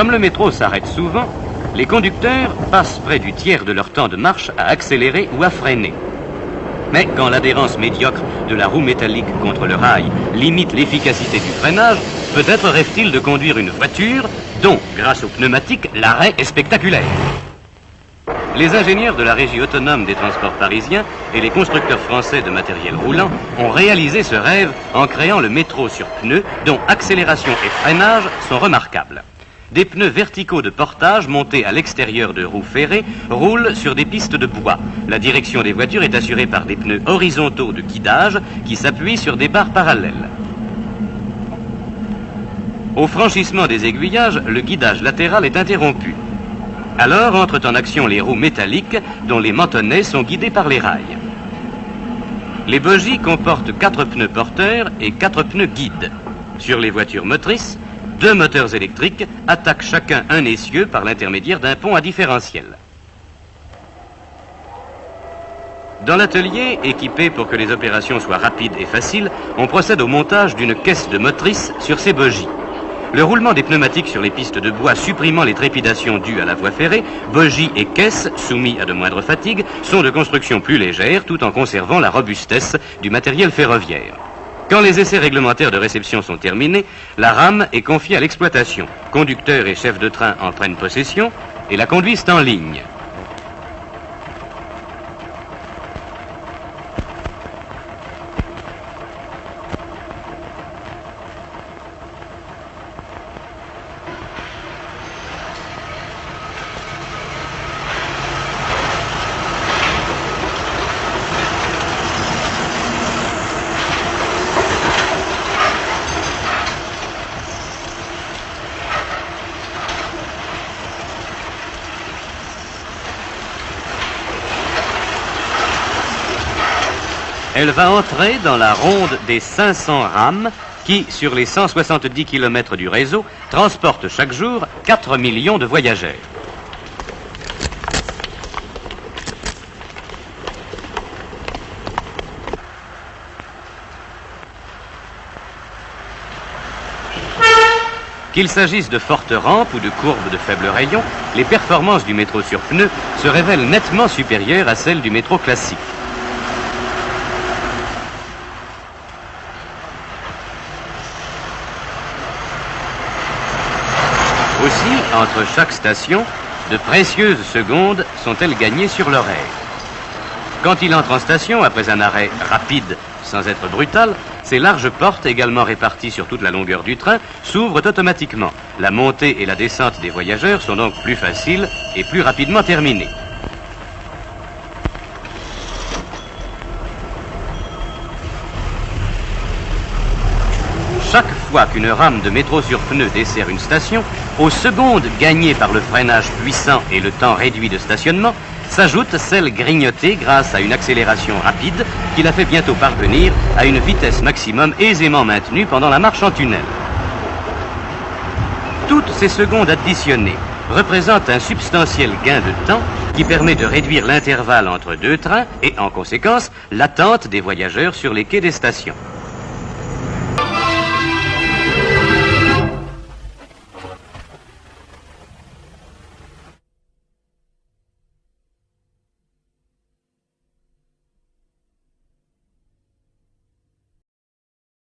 Comme le métro s'arrête souvent, les conducteurs passent près du tiers de leur temps de marche à accélérer ou à freiner. Mais quand l'adhérence médiocre de la roue métallique contre le rail limite l'efficacité du freinage, peut-être rêve-t-il de conduire une voiture dont, grâce aux pneumatiques, l'arrêt est spectaculaire. Les ingénieurs de la Régie autonome des transports parisiens et les constructeurs français de matériel roulant ont réalisé ce rêve en créant le métro sur pneus dont accélération et freinage sont remarquables. Des pneus verticaux de portage montés à l'extérieur de roues ferrées roulent sur des pistes de bois. La direction des voitures est assurée par des pneus horizontaux de guidage qui s'appuient sur des barres parallèles. Au franchissement des aiguillages, le guidage latéral est interrompu. Alors entrent en action les roues métalliques dont les mantonnets sont guidés par les rails. Les bogies comportent 4 pneus porteurs et 4 pneus guides. Sur les voitures motrices, 2 moteurs électriques attaquent chacun un essieu par l'intermédiaire d'un pont à différentiel. Dans l'atelier, équipé pour que les opérations soient rapides et faciles, on procède au montage d'une caisse de motrice sur ces bogies. Le roulement des pneumatiques sur les pistes de bois supprimant les trépidations dues à la voie ferrée, bogies et caisses, soumis à de moindres fatigues, sont de construction plus légère tout en conservant la robustesse du matériel ferroviaire. Quand les essais réglementaires de réception sont terminés, la rame est confiée à l'exploitation. Conducteurs et chefs de train en prennent possession et la conduisent en ligne. Elle va entrer dans la ronde des 500 rames qui, sur les 170 km du réseau, transportent chaque jour 4 millions de voyageurs. Qu'il s'agisse de fortes rampes ou de courbes de faible rayon, les performances du métro sur pneus se révèlent nettement supérieures à celles du métro classique. Aussi, entre chaque station, de précieuses secondes sont-elles gagnées sur l'horaire. Quand il entre en station, après un arrêt rapide sans être brutal, ces larges portes, également réparties sur toute la longueur du train, s'ouvrent automatiquement. La montée et la descente des voyageurs sont donc plus faciles et plus rapidement terminées. Chaque fois qu'une rame de métro sur pneus dessert une station, aux secondes gagnées par le freinage puissant et le temps réduit de stationnement, s'ajoute celle grignotée grâce à une accélération rapide qui la fait bientôt parvenir à une vitesse maximum aisément maintenue pendant la marche en tunnel. Toutes ces secondes additionnées représentent un substantiel gain de temps qui permet de réduire l'intervalle entre deux trains et, en conséquence, l'attente des voyageurs sur les quais des stations.